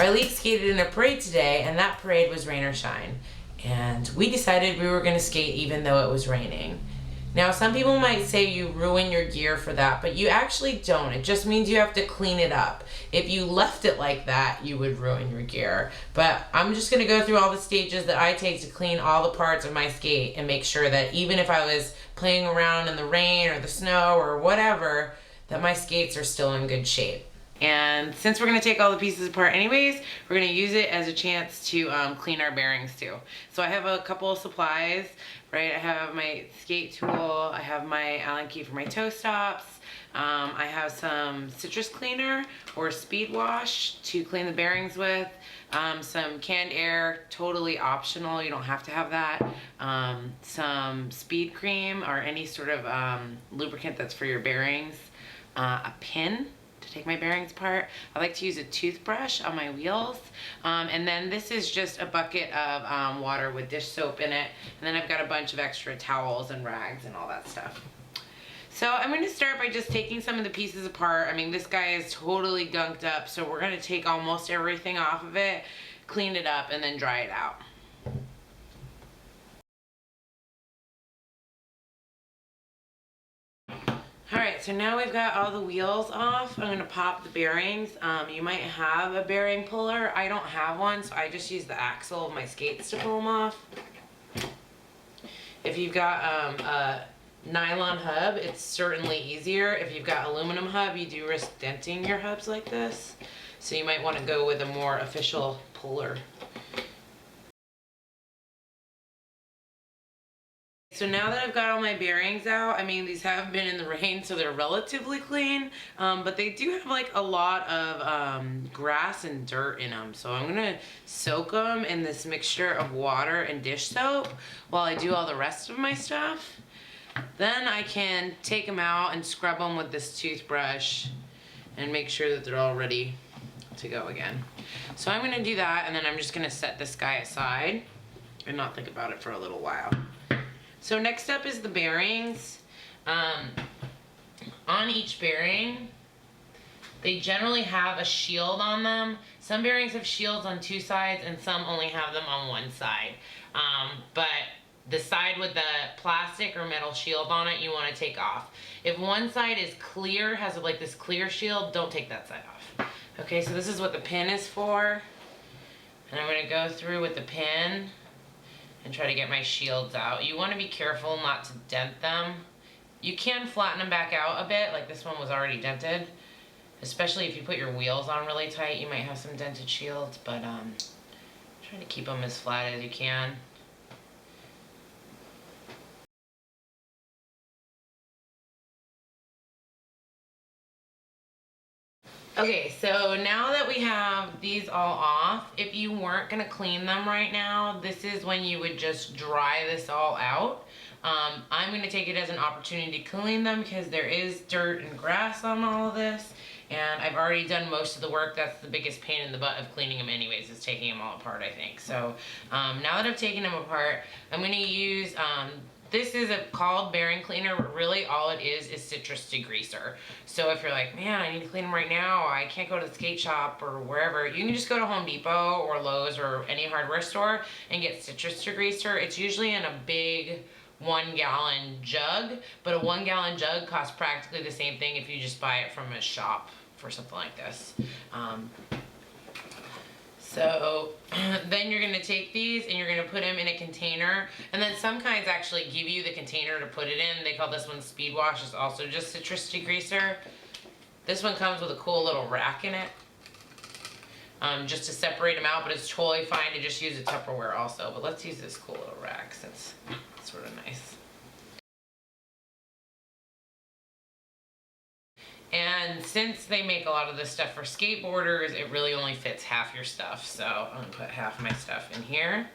Our league skated in a parade today, and that parade was rain or shine. And we decided we were going to skate even though it was raining. Now, some people might say you ruin your gear for that, but you actually don't. It just means you have to clean it up. If you left it like that, you would ruin your gear. But I'm just going to go through all the stages that I take to clean all the parts of my skate and make sure that even if I was playing around in the rain or the snow or whatever, that my skates are still in good shape. And since we're going to take all the pieces apart anyways, we're going to use it as a chance to clean our bearings too. So I have a couple of supplies, right? I have my skate tool, I have my Allen key for my toe stops, I have some citrus cleaner or speed wash to clean the bearings with, some canned air, totally optional, you don't have to have that, some speed cream or any sort of lubricant that's for your bearings, a pin to take my bearings apart. I like to use a toothbrush on my wheels, and then this is just a bucket of water with dish soap in it, and then I've got a bunch of extra towels and rags and all that stuff. So I'm going to start by just taking some of the pieces apart. I mean, this guy is totally gunked up, so we're going to take almost everything off of it, clean it up, and then dry it out. Alright, so now we've got all the wheels off. I'm going to pop the bearings. You might have a bearing puller. I don't have one, so I just use the axle of my skates to pull them off. If you've got a nylon hub, it's certainly easier. If you've got aluminum hub, you do risk denting your hubs like this. So you might want to go with a more official puller. So now that I've got all my bearings out, I mean, these have been in the rain, so they're relatively clean, but they do have like a lot of grass and dirt in them. So I'm gonna soak them in this mixture of water and dish soap while I do all the rest of my stuff. Then I can take them out and scrub them with this toothbrush and make sure that they're all ready to go again. So I'm gonna do that, and then I'm just gonna set this guy aside and not think about it for a little while. So next up is the bearings. On each bearing, they generally have a shield on them. Some bearings have shields on two sides and some only have them on one side. But the side with the plastic or metal shield on it, you want to take off. If one side is clear, has like this clear shield, don't take that side off. Okay, so this is what the pin is for. And I'm going to go through with the pin and try to get my shields out. You want to be careful not to dent them. You can flatten them back out a bit, like this one was already dented. Especially if you put your wheels on really tight, you might have some dented shields, but try to keep them as flat as you can. Okay, so now that we have these all off, if you weren't going to clean them right now, this is when you would just dry this all out. I'm going to take it as an opportunity to clean them because there is dirt and grass on all of this, and I've already done most of the work. That's the biggest pain in the butt of cleaning them anyways, is taking them all apart, I think. So now that I've taken them apart, I'm going to use this is called bearing cleaner, but really all it is citrus degreaser. So if you're like, man, I need to clean them right now, I can't go to the skate shop or wherever, you can just go to Home Depot or Lowe's or any hardware store and get citrus degreaser. It's usually in a big 1 gallon jug, but a 1 gallon jug costs practically the same thing if you just buy it from a shop for something like this. So then you're going to take these and you're going to put them in a container, and then some kinds actually give you the container to put it in. They call this one Speed Wash. It's also just citrus degreaser. This one comes with a cool little rack in it, just to separate them out, but it's totally fine to just use a Tupperware also. But let's use this cool little rack since it's sort of nice. And since they make a lot of this stuff for skateboarders, it really only fits half your stuff. So I'm going to put half my stuff in here.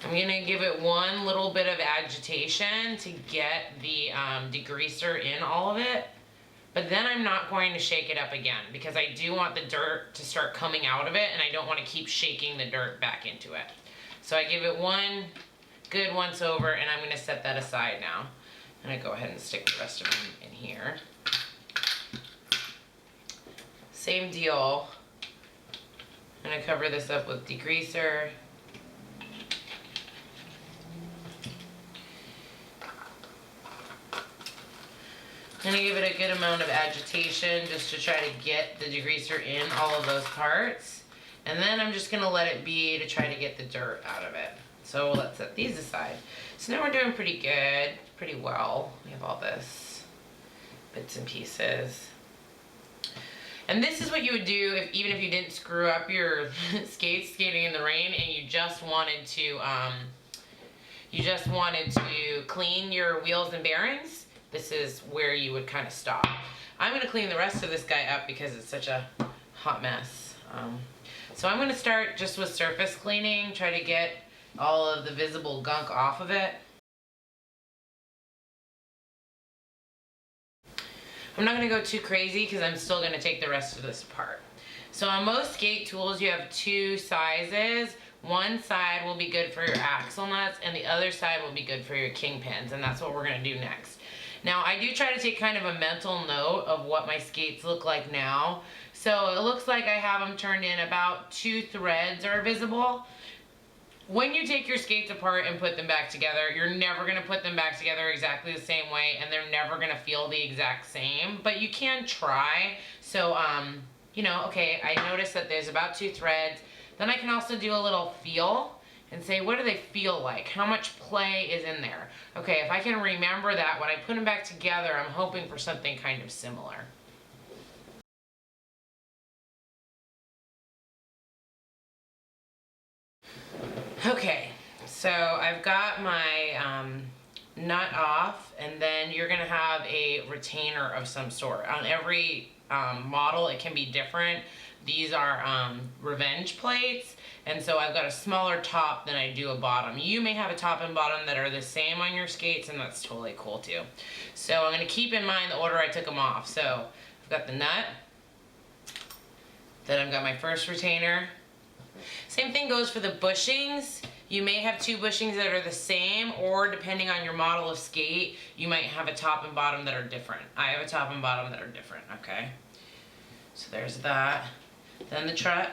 I'm going to give it one little bit of agitation to get the degreaser in all of it. But then I'm not going to shake it up again because I do want the dirt to start coming out of it, and I don't want to keep shaking the dirt back into it. So I give it one good once over, and I'm going to set that aside now. I'm going to go ahead and stick the rest of them in here. Same deal. I'm going to cover this up with degreaser. I'm going to give it a good amount of agitation just to try to get the degreaser in all of those parts. And then I'm just going to let it be to try to get the dirt out of it. So let's set these aside. So now we're doing pretty good, pretty well. We have all this bits and pieces. And this is what you would do even if you didn't screw up your skates skating in the rain and you just wanted to clean your wheels and bearings. This is where you would kind of stop. I'm going to clean the rest of this guy up because it's such a hot mess. So I'm going to start just with surface cleaning, try to get all of the visible gunk off of it. I'm not going to go too crazy because I'm still going to take the rest of this apart. So on most skate tools you have two sizes. One side will be good for your axle nuts and the other side will be good for your kingpins, and that's what we're going to do next. Now I do try to take kind of a mental note of what my skates look like now. So it looks like I have them turned in, about 2 threads are visible. When you take your skates apart and put them back together, you're never going to put them back together exactly the same way, and they're never going to feel the exact same, but you can try. So, you know, okay, I noticed that there's about 2 threads. Then I can also do a little feel and say, what do they feel like? How much play is in there? Okay, if I can remember that, when I put them back together, I'm hoping for something kind of similar. Okay, so I've got my nut off, and then you're going to have a retainer of some sort. On every model it can be different. These are revenge plates, and so I've got a smaller top than I do a bottom. You may have a top and bottom that are the same on your skates, and that's totally cool too. So I'm going to keep in mind the order I took them off. So I've got the nut, then I've got my first retainer. Same thing goes for the bushings. You may have 2 bushings that are the same, or depending on your model of skate, you might have a top and bottom that are different. I have a top and bottom that are different, okay? So there's that. Then the truck.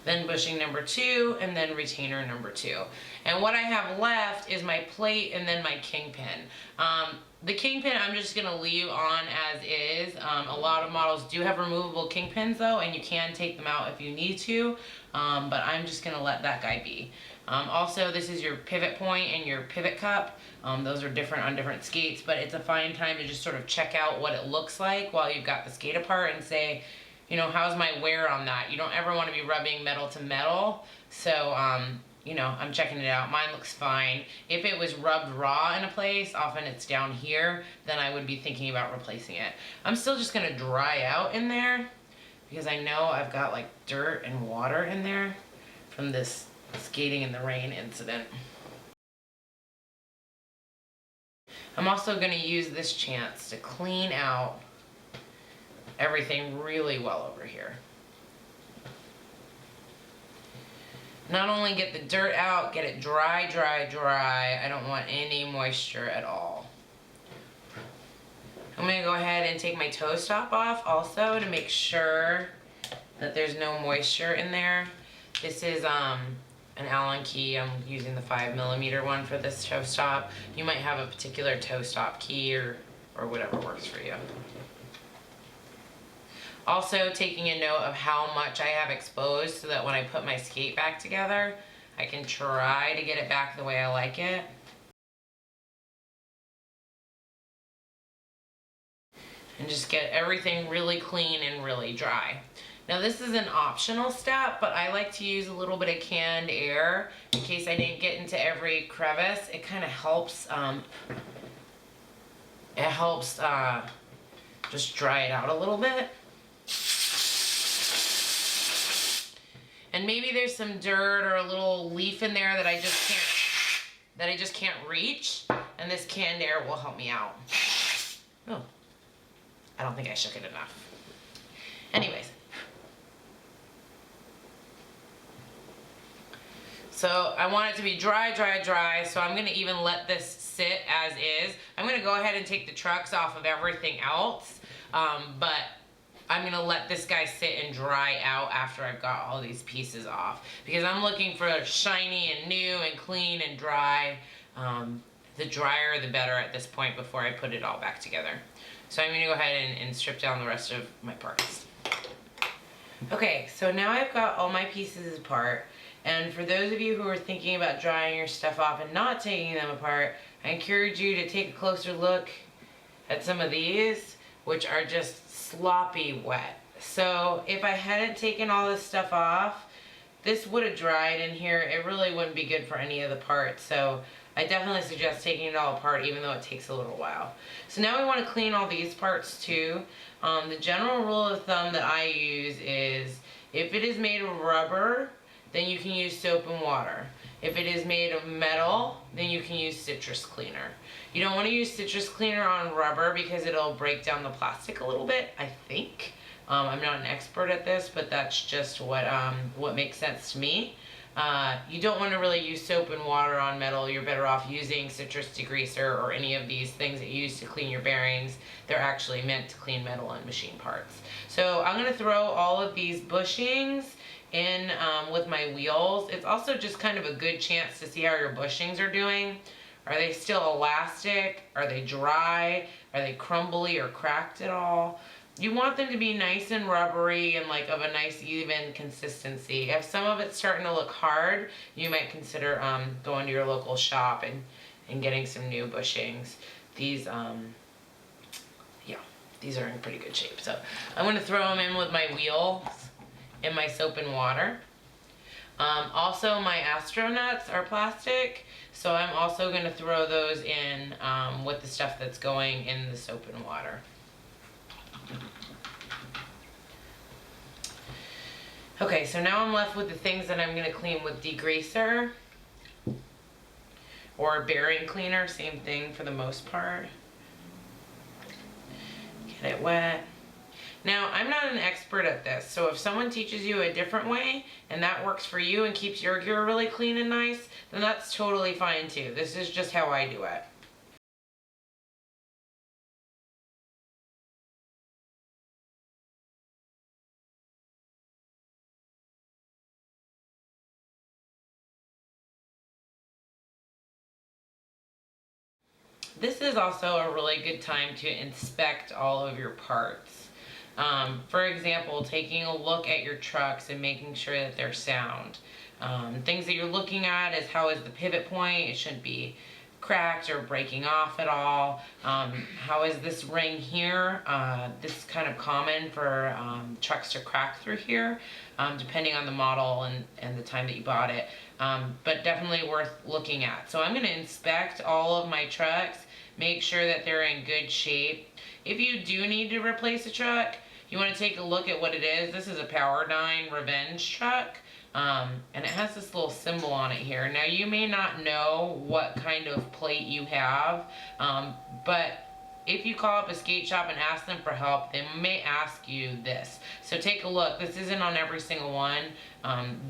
Then bushing number 2, and then retainer number 2. And what I have left is my plate and then my kingpin. The kingpin I'm just going to leave on as is. A lot of models do have removable kingpins though, and you can take them out if you need to, but I'm just going to let that guy be. Also, this is your pivot point and your pivot cup. Those are different on different skates, but it's a fine time to just sort of check out what it looks like while you've got the skate apart and say, you know, how's my wear on that? You don't ever want to be rubbing metal to metal. So, you know, I'm checking it out. Mine looks fine. If it was rubbed raw in a place, often it's down here, then I would be thinking about replacing it. I'm still just going to dry out in there because I know I've got like dirt and water in there from this skating in the rain incident. I'm also going to use this chance to clean out everything really well over here. Not only get the dirt out, get it dry, dry, dry. I don't want any moisture at all. I'm going to go ahead and take my toe stop off also to make sure that there's no moisture in there. This is an Allen key. I'm using the 5mm one for this toe stop. You might have a particular toe stop key or whatever works for you. Also taking a note of how much I have exposed so that when I put my skate back together, I can try to get it back the way I like it. And just get everything really clean and really dry. Now this is an optional step, but I like to use a little bit of canned air in case I didn't get into every crevice. It kind of helps, just dry it out a little bit. And maybe there's some dirt or a little leaf in there that I just can't reach, and this canned air will help me out. Oh, I don't think I shook it enough. Anyways, So I want it to be dry, dry, dry, so I'm gonna even let this sit as is. I'm gonna go ahead and take the trucks off of everything else, but I'm gonna let this guy sit and dry out after I've got all these pieces off, because I'm looking for shiny and new and clean and dry. The drier the better at this point before I put it all back together. So I'm gonna go ahead and strip down the rest of my parts. Okay, so now I've got all my pieces apart, and for those of you who are thinking about drying your stuff off and not taking them apart, I encourage you to take a closer look at some of these, which are just sloppy wet. So if I hadn't taken all this stuff off, this would have dried in here. It really wouldn't be good for any of the parts. So I definitely suggest taking it all apart, even though it takes a little while. So now we want to clean all these parts too. The general rule of thumb that I use is if it is made of rubber, then you can use soap and water. If it is made of metal, then you can use citrus cleaner. You don't want to use citrus cleaner on rubber because it'll break down the plastic a little bit, I think. I'm not an expert at this, but that's just what makes sense to me. You don't want to really use soap and water on metal. You're better off using citrus degreaser or any of these things that you use to clean your bearings. They're actually meant to clean metal and machine parts. So I'm going to throw all of these bushings in with my wheels. It's also just kind of a good chance to see how your bushings are doing. Are they still elastic? Are they dry? Are they crumbly or cracked at all? You want them to be nice and rubbery and like of a nice even consistency. If some of it's starting to look hard, you might consider going to your local shop and getting some new bushings. These, yeah, these are in pretty good shape. So I'm going to throw them in with my wheels in my soap and water. Also, my astronauts are plastic, so I'm also going to throw those in with the stuff that's going in the soap and water. Okay, so now I'm left with the things that I'm going to clean with degreaser or bearing cleaner, same thing for the most part. Get it wet. Now, I'm not an expert at this, so if someone teaches you a different way and that works for you and keeps your gear really clean and nice, then that's totally fine too. This is just how I do it. This is also a really good time to inspect all of your parts. For example, taking a look at your trucks and making sure that they're sound. Things that you're looking at is how is the pivot point? It shouldn't be cracked or breaking off at all. How is this ring here? This is kind of common for trucks to crack through here, depending on the model and the time that you bought it. But definitely worth looking at. So I'm going to inspect all of my trucks, make sure that they're in good shape. If you do need to replace a truck, you want to take a look at what it is. This is a Powerdyne Revenge truck. And it has this little symbol on it here. Now you may not know what kind of plate you have, but if you call up a skate shop and ask them for help, they may ask you this. So take a look. This isn't on every single one.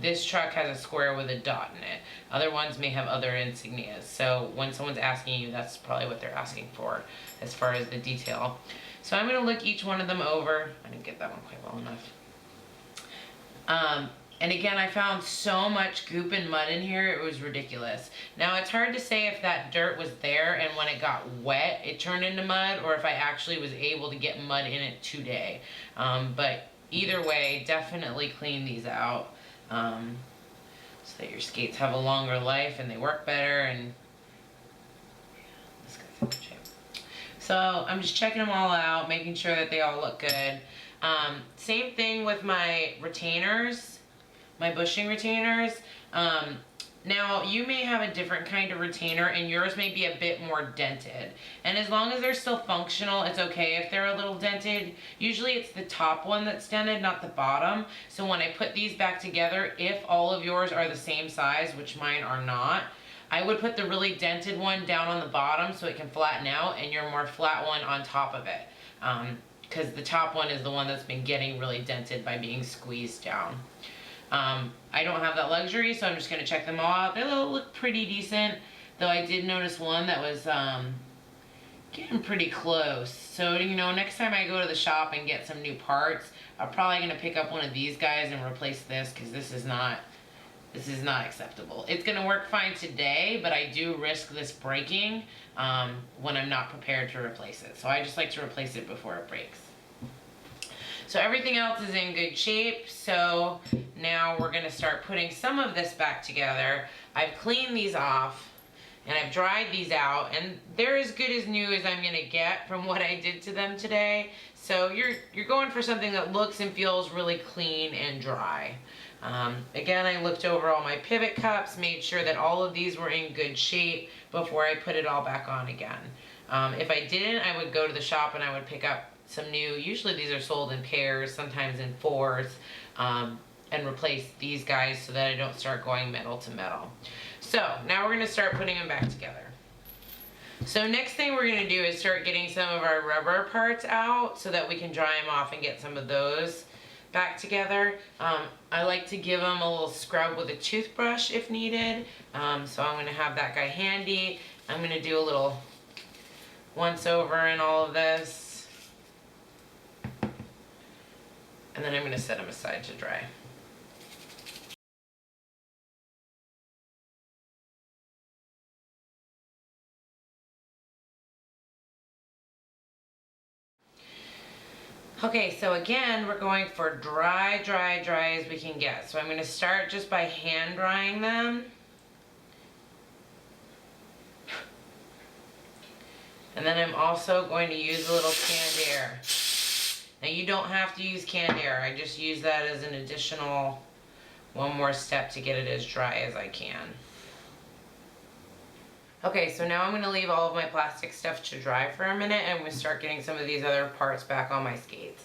This truck has a square with a dot in it. Other ones may have other insignias. So when someone's asking you, that's probably what they're asking for as far as the detail. So I'm going to look each one of them over. I didn't get that one quite well enough. And again, I found so much goop and mud in here, it was ridiculous. Now, it's hard to say if that dirt was there and when it got wet, it turned into mud, or if I actually was able to get mud in it today. But either way, definitely clean these out so that your skates have a longer life and they work better. And this guy's in good shape. So I'm just checking them all out, making sure that they all look good. Same thing with my retainers. My bushing retainers. Now you may have a different kind of retainer and yours may be a bit more dented, and as long as they're still functional, it's okay if they're a little dented. Usually it's the top one that's dented, not the bottom. So when I put these back together, if all of yours are the same size, which mine are not, I would put the really dented one down on the bottom so it can flatten out, and your more flat one on top of it, because the top one is the one that's been getting really dented by being squeezed down. I don't have that luxury, so I'm just going to check them all out. They look pretty decent, though I did notice one that was getting pretty close. So, you know, next time I go to the shop and get some new parts, I'm probably going to pick up one of these guys and replace this, because this is not acceptable. It's going to work fine today, but I do risk this breaking when I'm not prepared to replace it. So I just like to replace it before it breaks. So everything else is in good shape. So now we're going to start putting some of this back together. I've cleaned these off and I've dried these out, and they're as good as new as I'm going to get from what I did to them today. So you're going for something that looks and feels really clean and dry. Again, I looked over all my pivot cups, made sure that all of these were in good shape before I put it all back on again. If I didn't, I would go to the shop and I would pick up some new, usually these are sold in pairs, sometimes in fours, and replace these guys so that I don't start going metal to metal. So now we're going to start putting them back together. So next thing we're going to do is start getting some of our rubber parts out so that we can dry them off and get some of those back together. I like to give them a little scrub with a toothbrush if needed. So I'm going to have that guy handy. I'm going to do a little once over in all of this. And then I'm going to set them aside to dry. Okay, so again, we're going for dry as we can get. So I'm going to start just by hand drying them. And then I'm also going to use a little canned air. Now you don't have to use canned air. I just use that as an additional one more step to get it as dry as I can. Okay, so now I'm going to leave all of my plastic stuff to dry for a minute, and I'm going to start getting some of these other parts back on my skates.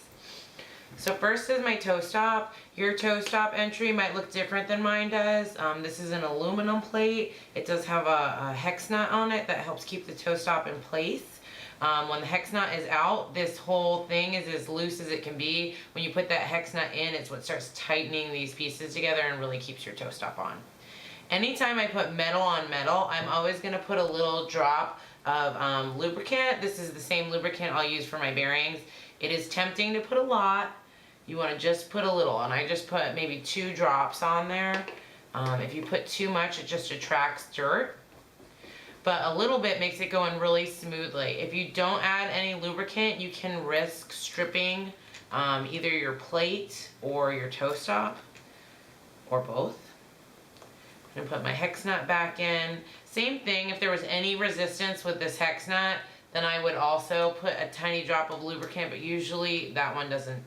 So first is my toe stop. Your toe stop entry might look different than mine does. This is an aluminum plate. It does have a hex nut on it that helps keep the toe stop in place. When the hex nut is out, this whole thing is as loose as it can be. When you put that hex nut in, it's what starts tightening these pieces together and really keeps your toe stop on. Anytime I put metal on metal, I'm always going to put a little drop of lubricant. This is the same lubricant I'll use for my bearings. It is tempting to put a lot. You want to just put a little, and I just put maybe 2 drops on there. If you put too much, it just attracts dirt. But a little bit makes it go in really smoothly. If you don't add any lubricant, you can risk stripping either your plate or your toe stop, or both. I'm going to put my hex nut back in. Same thing, if there was any resistance with this hex nut, then I would also put a tiny drop of lubricant, but usually that one doesn't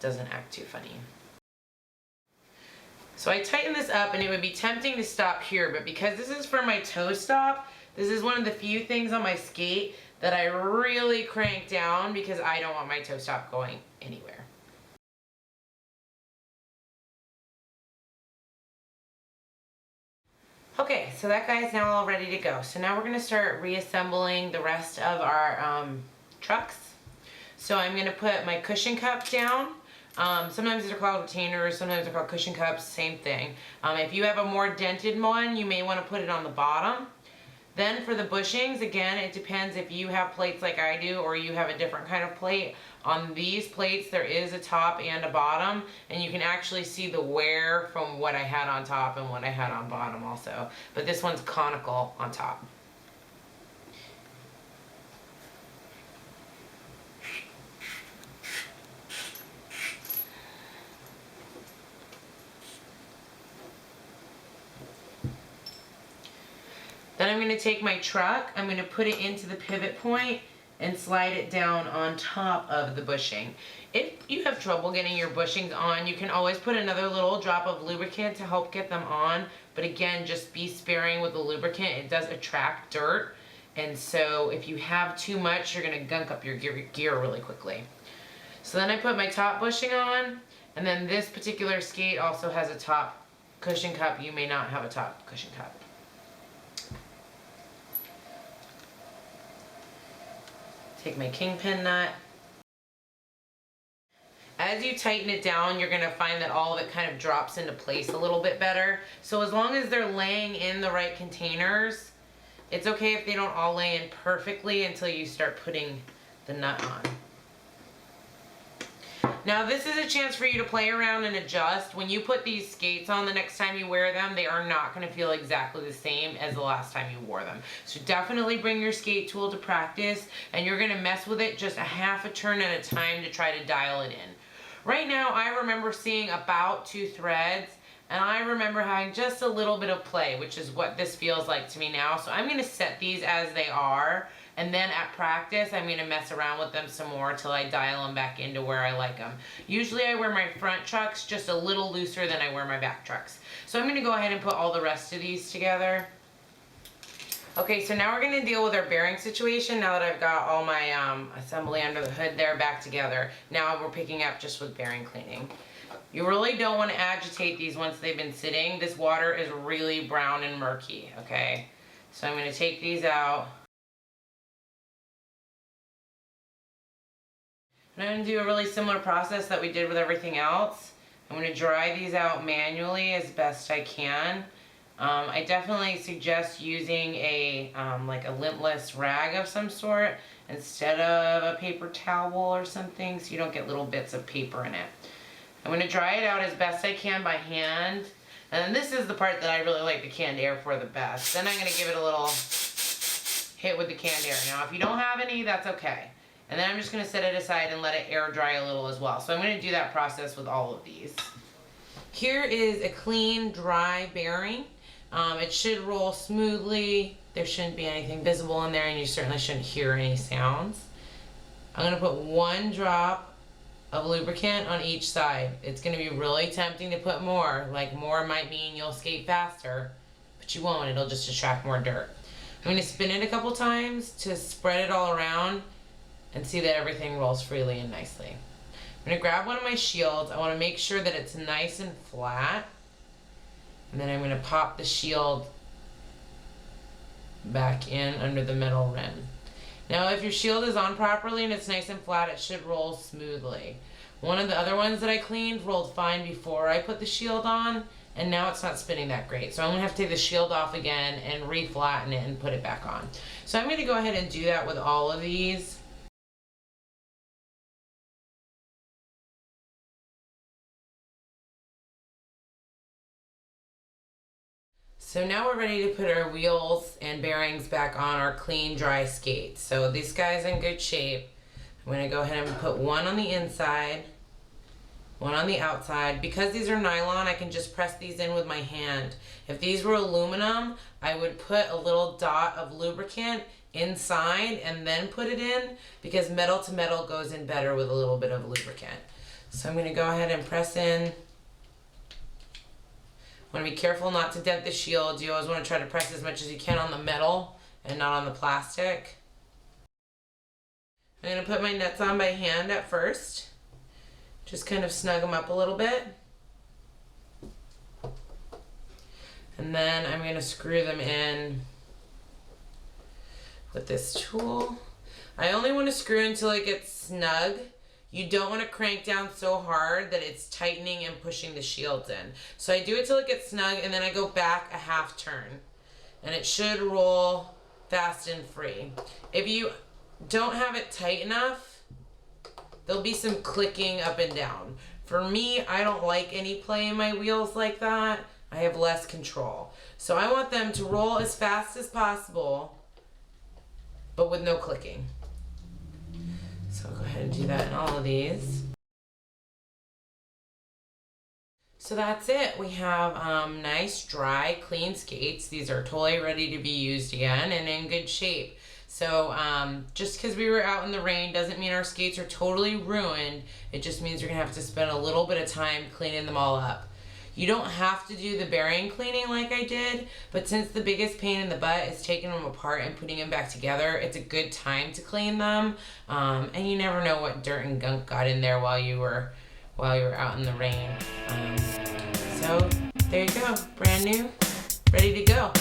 act too funny. So I tighten this up, and it would be tempting to stop here, but because this is for my toe stop, this is one of the few things on my skate that I really crank down because I don't want my toe stop going anywhere. Okay, so that guy is now all ready to go. So now we're going to start reassembling the rest of our trucks. So I'm going to put my cushion cup down. Sometimes they're called retainers, sometimes they're called cushion cups, same thing. If you have a more dented one, you may want to put it on the bottom. Then for the bushings, again, it depends if you have plates like I do or you have a different kind of plate. On these plates, there is a top and a bottom, and you can actually see the wear from what I had on top and what I had on bottom also. But this one's conical on top. Then I'm going to take my truck, I'm going to put it into the pivot point and slide it down on top of the bushing. If you have trouble getting your bushings on, you can always put another little drop of lubricant to help get them on. But again, just be sparing with the lubricant. It does attract dirt. And so if you have too much, you're going to gunk up your gear really quickly. So then I put my top bushing on, and then this particular skate also has a top cushion cup. You may not have a top cushion cup. Take my kingpin nut. as you tighten it down, you're gonna find that all of it kind of drops into place a little bit better. So as long as they're laying in the right containers, it's okay if they don't all lay in perfectly until you start putting the nut on. Now this is a chance for you to play around and adjust. When you put these skates on the next time you wear them, they are not going to feel exactly the same as the last time you wore them. So definitely bring your skate tool to practice, and you're going to mess with it just a half a turn at a time to try to dial it in. Right now I remember seeing about 2 threads, and I remember having just a little bit of play, which is what this feels like to me now. So I'm going to set these as they are. And then at practice, I'm going to mess around with them some more till I dial them back into where I like them. Usually I wear my front trucks just a little looser than I wear my back trucks. So I'm going to go ahead and put all the rest of these together. Okay, so now we're going to deal with our bearing situation now that I've got all my assembly under the hood there back together. Now we're picking up just with bearing cleaning. You really don't want to agitate these once they've been sitting. This water is really brown and murky, okay? So I'm going to take these out. I'm going to do a really similar process that we did with everything else. I'm going to dry these out manually as best I can. I definitely suggest using a like a lint-less rag of some sort instead of a paper towel or something, so you don't get little bits of paper in it. I'm going to dry it out as best I can by hand. And this is the part that I really like the canned air for the best. Then I'm going to give it a little hit with the canned air. Now if you don't have any, that's okay. And then I'm just going to set it aside and let it air dry a little as well. So I'm going to do that process with all of these. Here is a clean, dry bearing. It should roll smoothly. There shouldn't be anything visible in there, and you certainly shouldn't hear any sounds. I'm going to put 1 drop of lubricant on each side. It's going to be really tempting to put more. Like more might mean you'll skate faster, but you won't. It'll just attract more dirt. I'm going to spin it a couple times to spread it all around and see that everything rolls freely and nicely. I'm going to grab one of my shields. I want to make sure that it's nice and flat. And then I'm going to pop the shield back in under the metal rim. Now if your shield is on properly and it's nice and flat, it should roll smoothly. One of the other ones that I cleaned rolled fine before I put the shield on, and now it's not spinning that great. So I'm going to have to take the shield off again and re-flatten it and put it back on. So I'm going to go ahead and do that with all of these. So now we're ready to put our wheels and bearings back on our clean, dry skates. So this guy's in good shape. I'm going to go ahead and put one on the inside, one on the outside. Because these are nylon, I can just press these in with my hand. If these were aluminum, I would put a little dot of lubricant inside and then put it in, because metal to metal goes in better with a little bit of lubricant. So I'm going to go ahead and press in. Want to be careful not to dent the shield. You always want to try to press as much as you can on the metal and not on the plastic. I'm going to put my nuts on by hand at first. Just kind of snug them up a little bit. And then I'm going to screw them in with this tool. I only want to screw until it gets snug. You don't want to crank down so hard that it's tightening and pushing the shields in. So I do it till it gets snug, and then I go back a half turn. And it should roll fast and free. If you don't have it tight enough, there'll be some clicking up and down. For me, I don't like any play in my wheels like that. I have less control. So I want them to roll as fast as possible, but with no clicking. So I'll go ahead and do that in all of these. So that's it. We have nice, dry, clean skates. These are totally ready to be used again and in good shape. So just because we were out in the rain doesn't mean our skates are totally ruined. It just means you're going to have to spend a little bit of time cleaning them all up. You don't have to do the bearing cleaning like I did, but since the biggest pain in the butt is taking them apart and putting them back together, it's a good time to clean them. And you never know what dirt and gunk got in there while you were out in the rain. So there you go, brand new, ready to go.